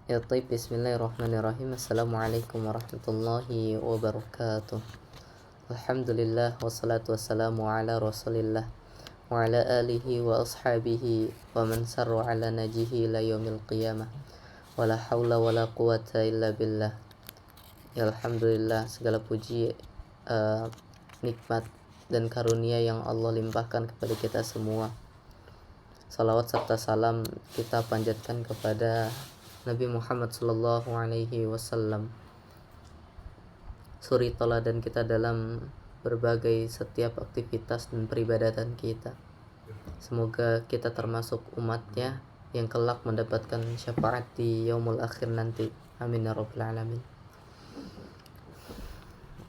Ya taib, bismillahirrahmanirrahim. Assalamualaikum warahmatullahi wabarakatuh. Alhamdulillah, wassalatu wassalamu ala rasulillah wa ala alihi wa ashabihi wa man sarra ala najihi ila yaumil qiyamah. Wala hawla wala quwata illa billah. Ya Alhamdulillah, segala puji, nikmat dan karunia yang Allah limpahkan kepada kita semua. Salawat serta salam kita panjatkan kepada Nabi Muhammad sallallahu alaihi wasallam, suri teladan kita dalam berbagai setiap aktivitas dan peribadatan kita. Semoga kita termasuk umatnya yang kelak mendapatkan syafaat di yaumul akhir nanti. Amin ya rabbal alamin.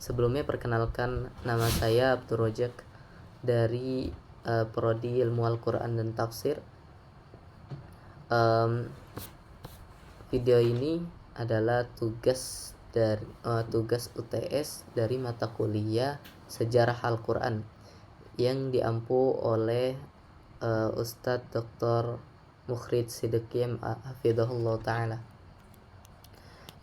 Sebelumnya perkenalkan, nama saya Abdul Rojak dari Prodi Ilmu Al-Quran dan Tafsir. Video ini adalah tugas UTS dari mata kuliah Sejarah Al-Quran yang diampu oleh Ustadz Dr. Mukhrid Siddiqiem hafidhahullah ta'ala.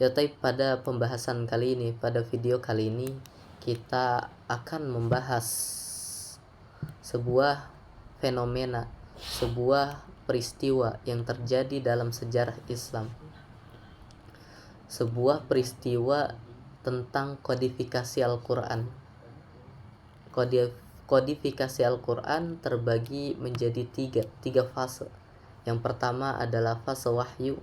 Ya, pada pembahasan kali ini, pada video kali ini kita akan membahas sebuah fenomena, sebuah peristiwa yang terjadi dalam sejarah Islam. Sebuah peristiwa tentang kodifikasi Al-Quran. Kodifikasi Al-Quran terbagi menjadi tiga fase. Yang pertama adalah fase wahyu,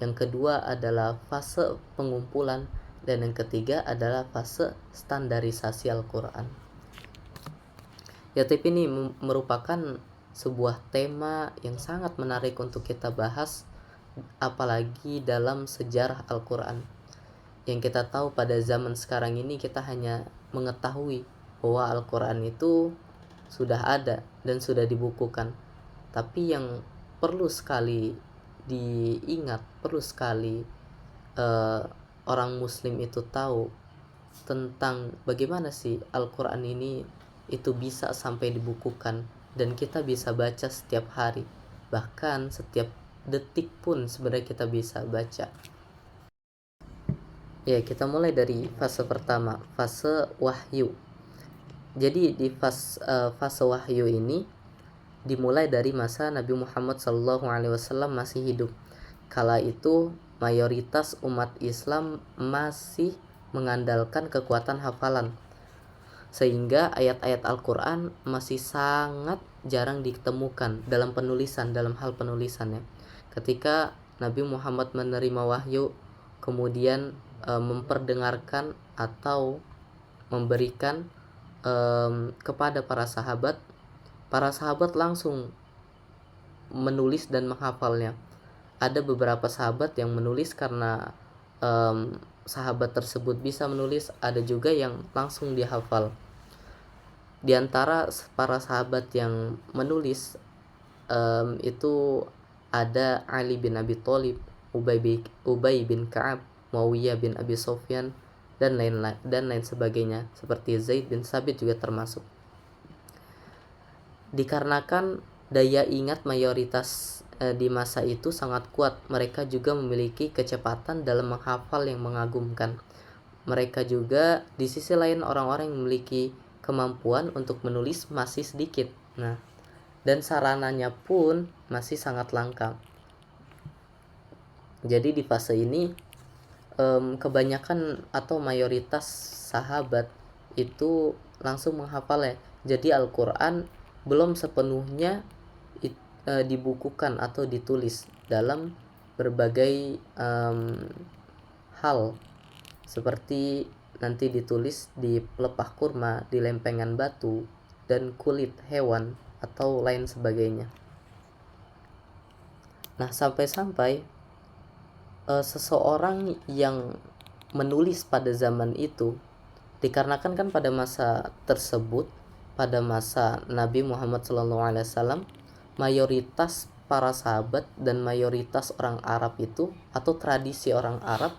yang kedua adalah fase pengumpulan, dan yang ketiga adalah fase standarisasi Al-Quran. Ya, tapi ini merupakan sebuah tema yang sangat menarik untuk kita bahas, apalagi dalam sejarah Al-Quran. Yang kita tahu pada zaman sekarang ini kita hanya mengetahui bahwa Al-Quran itu sudah ada dan sudah dibukukan. Tapi yang perlu sekali diingat, perlu sekali orang muslim itu tahu tentang bagaimana sih Al-Quran ini itu bisa sampai dibukukan dan kita bisa baca setiap hari, bahkan setiap detik pun sebenarnya kita bisa baca. Ya, kita mulai dari fase pertama, fase wahyu. Jadi di fase wahyu ini dimulai dari masa Nabi Muhammad SAW masih hidup. Kala itu mayoritas umat Islam masih mengandalkan kekuatan hafalan, sehingga ayat-ayat Al-Quran masih sangat jarang ditemukan dalam hal penulisannya. Ketika Nabi Muhammad menerima wahyu, kemudian memperdengarkan atau memberikan kepada para sahabat langsung menulis dan menghafalnya. Ada beberapa sahabat yang menulis karena sahabat tersebut bisa menulis, ada juga yang langsung dihafal. Di antara para sahabat yang menulis itu ada Ali bin Abi Thalib, Ubay bin Ka'ab, Muawiyah bin Abi Sufyan, dan lain sebagainya, seperti Zaid bin Sabit juga termasuk. Dikarenakan daya ingat mayoritas di masa itu sangat kuat, mereka juga memiliki kecepatan dalam menghafal yang mengagumkan. Mereka juga di sisi lain orang-orang yang memiliki kemampuan untuk menulis masih sedikit. Dan sarananya pun masih sangat langka. Jadi di fase ini kebanyakan atau mayoritas sahabat itu langsung menghafalnya. Jadi Al-Quran belum sepenuhnya dibukukan atau ditulis dalam berbagai hal, seperti nanti ditulis di pelepah kurma, di lempengan batu, dan kulit hewan atau lain sebagainya. Sampai-sampai seseorang yang menulis pada zaman itu, dikarenakan kan pada masa tersebut, pada masa Nabi Muhammad SAW, mayoritas para sahabat dan mayoritas orang Arab itu, atau tradisi orang Arab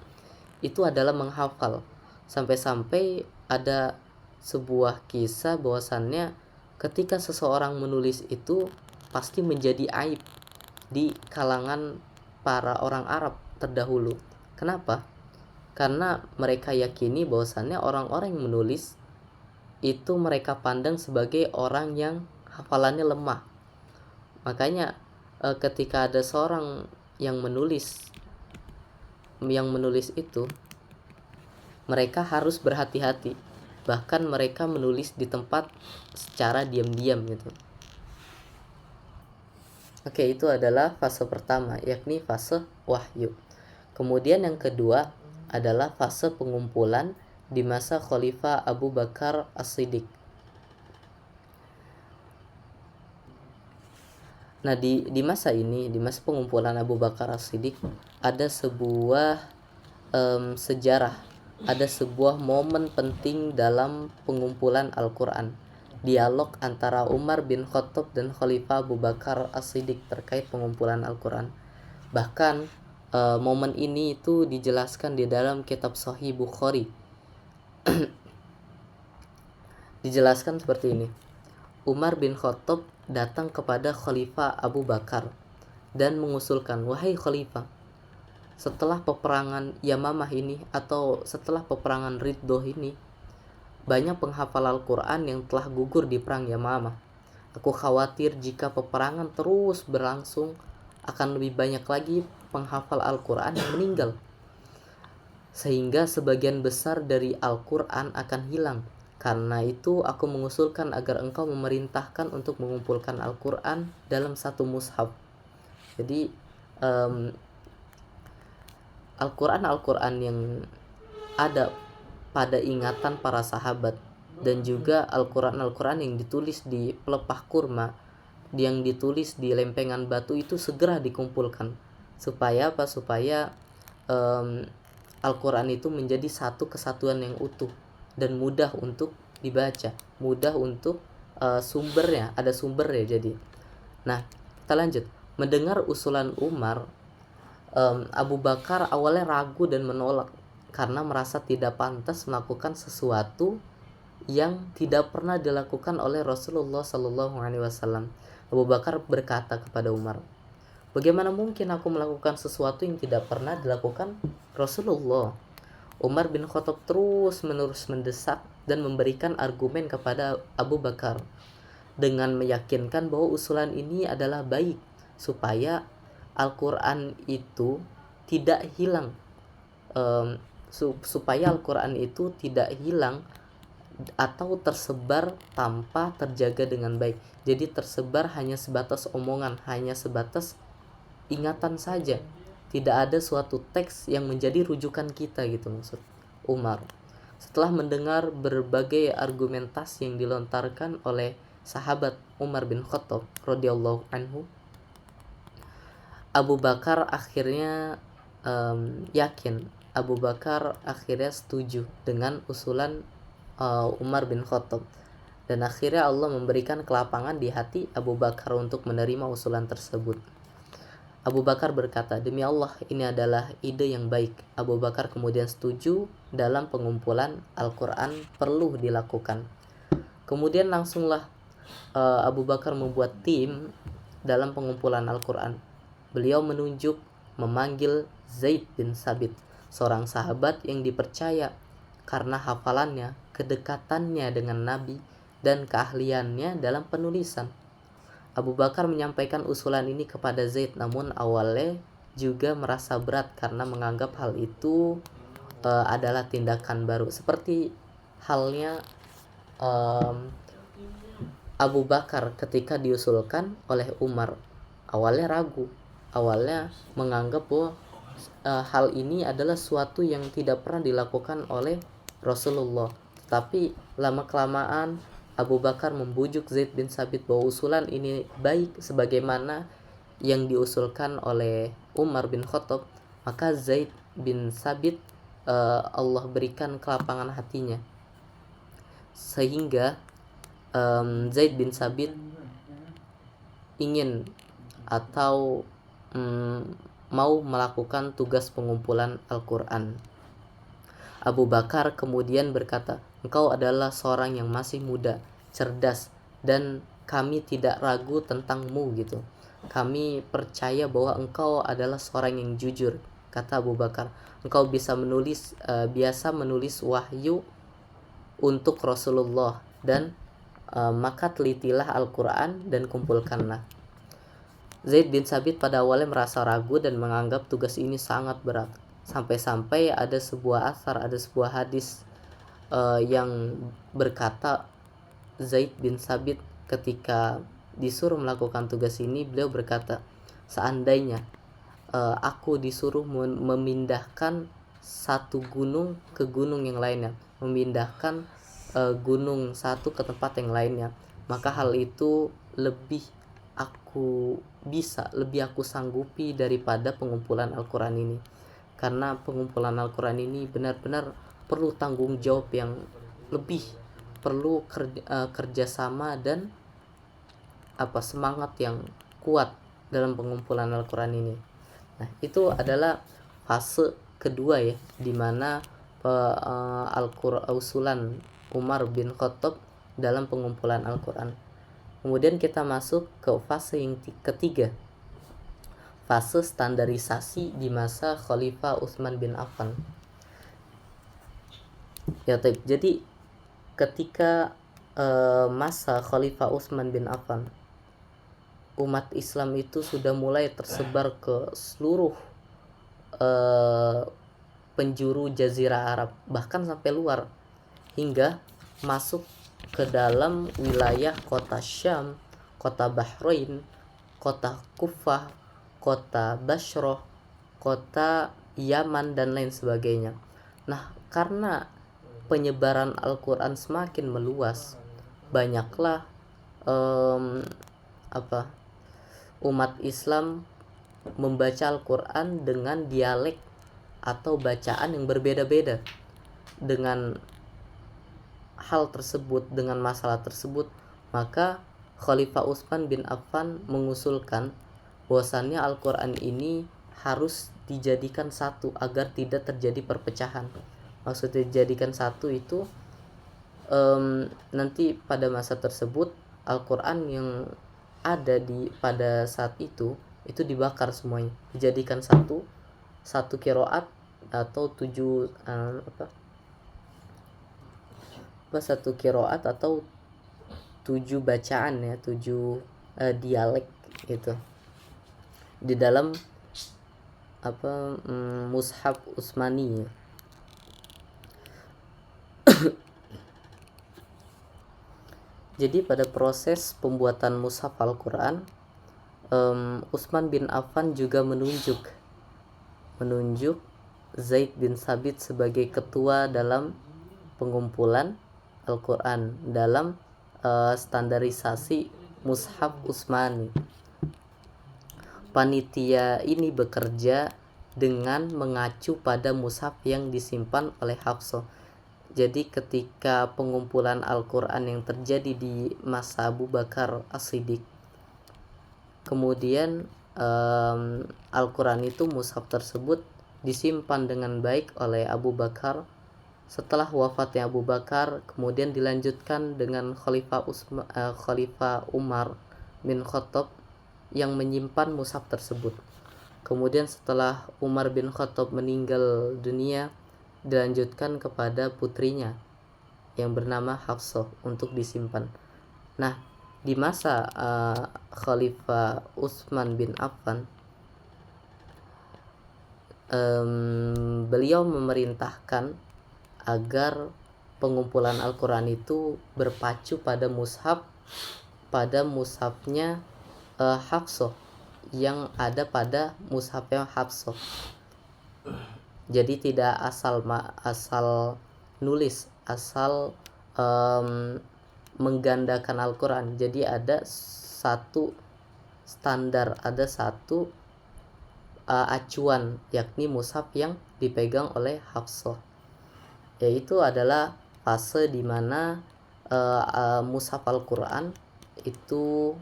itu adalah menghafal. Sampai-sampai ada sebuah kisah bahwasannya ketika seseorang menulis itu pasti menjadi aib di kalangan para orang Arab, terdahulu. Kenapa? Karena mereka yakini bahwasannya orang-orang yang menulis itu mereka pandang sebagai orang yang hafalannya lemah. Makanya ketika ada seorang yang menulis itu, mereka harus berhati-hati. Bahkan mereka menulis di tempat secara diam-diam gitu. Oke, itu adalah fase pertama, yakni fase wahyu. Kemudian yang kedua adalah fase pengumpulan di masa Khalifah Abu Bakar As-Siddiq. Nah, di masa ini, di masa pengumpulan Abu Bakar As-Siddiq, ada sebuah sejarah, ada sebuah momen penting dalam pengumpulan Al-Quran. Dialog antara Umar bin Khattab dan Khalifah Abu Bakar As-Siddiq terkait pengumpulan Al-Quran. Bahkan momen ini itu dijelaskan di dalam kitab Sahih Bukhari. Dijelaskan seperti ini. Umar bin Khattab datang kepada Khalifah Abu Bakar dan mengusulkan, "Wahai Khalifah, setelah peperangan Yamamah ini atau setelah peperangan Riddah ini, banyak penghafal Al-Quran yang telah gugur di perang Yamamah. Aku khawatir jika peperangan terus berlangsung, akan lebih banyak lagi penghafal Al-Quran yang meninggal, sehingga sebagian besar dari Al-Quran akan hilang. Karena itu aku mengusulkan agar engkau memerintahkan untuk mengumpulkan Al-Quran dalam satu mushaf." Jadi Al-Quran yang ada pada ingatan para sahabat, dan juga Al-Quran yang ditulis di pelepah kurma, yang ditulis di lempengan batu itu segera dikumpulkan. Supaya apa? Supaya Al-Quran itu menjadi satu kesatuan yang utuh dan mudah untuk dibaca, mudah untuk sumbernya, ada sumbernya. Jadi, nah, kita lanjut. Mendengar usulan Umar, Abu Bakar awalnya ragu dan menolak karena merasa tidak pantas melakukan sesuatu yang tidak pernah dilakukan oleh Rasulullah Sallallahu Alaihi Wasallam. Abu Bakar berkata kepada Umar, "Bagaimana mungkin aku melakukan sesuatu yang tidak pernah dilakukan Rasulullah?" Umar bin Khattab terus-menerus mendesak dan memberikan argumen kepada Abu Bakar dengan meyakinkan bahwa usulan ini adalah baik, supaya Al-Quran itu tidak hilang, supaya Al-Quran itu tidak hilang atau tersebar tanpa terjaga dengan baik. Jadi tersebar hanya sebatas omongan, hanya sebatas ingatan saja. Tidak ada suatu teks yang menjadi rujukan kita gitu, maksud Umar. Setelah mendengar berbagai argumentasi yang dilontarkan oleh sahabat Umar bin Khattab radhiyallahu anhu, Abu Bakar akhirnya yakin. Abu Bakar akhirnya setuju dengan usulan Umar bin Khattab, dan akhirnya Allah memberikan kelapangan di hati Abu Bakar untuk menerima usulan tersebut. Abu Bakar berkata, "Demi Allah, ini adalah ide yang baik." Abu Bakar kemudian setuju dalam pengumpulan Al-Quran perlu dilakukan. Kemudian langsunglah Abu Bakar membuat tim dalam pengumpulan Al-Quran. Beliau memanggil Zaid bin Sabit, seorang sahabat yang dipercaya karena hafalannya, kedekatannya dengan Nabi, dan keahliannya dalam penulisan. Abu Bakar menyampaikan usulan ini kepada Zaid, namun awalnya juga merasa berat karena menganggap hal itu adalah tindakan baru. Seperti halnya Abu Bakar ketika diusulkan oleh Umar, awalnya ragu, awalnya menganggap bahwa hal ini adalah suatu yang tidak pernah dilakukan oleh Rasulullah. Tapi lama-kelamaan Abu Bakar membujuk Zaid bin Sabit bahwa usulan ini baik sebagaimana yang diusulkan oleh Umar bin Khattab. Maka Zaid bin Sabit Allah berikan kelapangan hatinya, sehingga Zaid bin Sabit ingin atau mau melakukan tugas pengumpulan Al-Quran. Abu Bakar kemudian berkata, "Engkau adalah seorang yang masih muda, cerdas, dan kami tidak ragu tentangmu gitu. Kami percaya bahwa engkau adalah seorang yang jujur. Kata Abu Bakar, engkau biasa menulis wahyu untuk Rasulullah, dan maka telitilah Al-Quran dan kumpulkanlah. Zaid bin Sabit pada awalnya merasa ragu dan menganggap tugas ini sangat berat. Sampai-sampai ada sebuah hadis yang berkata, Zaid bin Sabit ketika disuruh melakukan tugas ini, beliau berkata, seandainya aku disuruh memindahkan satu gunung ke gunung yang lainnya, memindahkan gunung satu ke tempat yang lainnya, maka hal itu lebih aku sanggupi daripada pengumpulan Al-Quran ini. Karena pengumpulan Al-Quran ini benar-benar perlu tanggung jawab yang lebih, perlu kerjasama dan semangat yang kuat dalam pengumpulan Al-Quran ini. Nah, itu adalah fase kedua ya, dimana usulan Umar bin Khattab dalam pengumpulan Al-Quran. Kemudian kita masuk ke fase yang ketiga, fase standarisasi di masa Khalifah Utsman bin Affan. Ya, jadi ketika masa Khalifah Utsman bin Affan, umat Islam itu sudah mulai tersebar ke seluruh penjuru Jazirah Arab, bahkan sampai luar, hingga masuk ke dalam wilayah kota Syam, kota Bahrain, kota Kufah, kota Bashrah, kota Yaman, dan lain sebagainya. Nah, karena penyebaran Al-Quran semakin meluas, banyaklah umat Islam membaca Al-Quran dengan dialek atau bacaan yang berbeda-beda. Dengan hal tersebut, dengan masalah tersebut, maka Khalifah Utsman bin Affan mengusulkan bahwasannya Al-Quran ini harus dijadikan satu agar tidak terjadi perpecahan. Maksudnya dijadikan satu itu nanti pada masa tersebut Al-Quran yang ada pada saat itu dibakar semuanya, dijadikan satu qiraat atau satu qiraat atau 7 bacaan ya, 7 dialek itu di dalam mushaf Utsmani ya. Jadi pada proses pembuatan mushaf Al-Quran, Utsman bin Affan juga menunjuk Zaid bin Sabit sebagai ketua dalam pengumpulan Al-Quran dalam standarisasi mushaf Utsmani. Panitia ini bekerja dengan mengacu pada mushaf yang disimpan oleh Hafsah. Jadi ketika pengumpulan Al-Quran yang terjadi di masa Abu Bakar As-Siddiq, kemudian Al-Quran itu, mushaf tersebut disimpan dengan baik oleh Abu Bakar. Setelah wafatnya Abu Bakar, kemudian dilanjutkan dengan Khalifah Umar bin Khattab yang menyimpan mushaf tersebut. Kemudian setelah Umar bin Khattab meninggal dunia, dilanjutkan kepada putrinya yang bernama Hafsah untuk disimpan. Nah, di masa Khalifah Utsman bin Affan, beliau memerintahkan agar pengumpulan Al-Quran itu berpacu pada mushafnya Hafsah, yang ada pada mushafnya Hafsah. Jadi tidak asal nulis, asal menggandakan Al-Quran. Jadi ada satu standar, ada satu acuan, yakni mushaf yang dipegang oleh Hafsah. Yaitu adalah fase di mana mushaf Al-Quran itu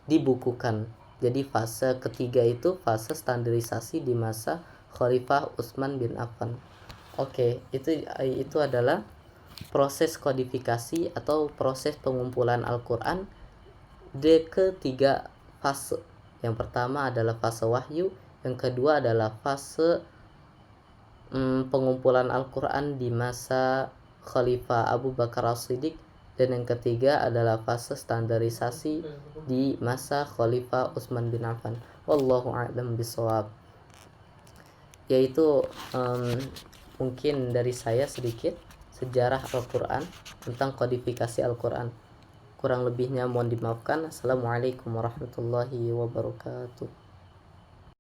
dibukukan. Jadi fase ketiga itu fase standarisasi di masa Khalifah Utsman bin Affan. Oke, itu adalah proses kodifikasi atau proses pengumpulan Al-Quran di ketiga fase. Yang pertama adalah fase wahyu, Yang kedua adalah fase pengumpulan Al-Quran di masa Khalifah Abu Bakar As-Siddiq. Dan yang ketiga adalah fase standarisasi di masa Khalifah Utsman bin Affan. Wallahu a'lam bishawab. Yaitu mungkin dari saya sedikit sejarah Al-Quran, tentang kodifikasi Al-Quran. Kurang lebihnya mohon dimaafkan. Assalamualaikum warahmatullahi wabarakatuh.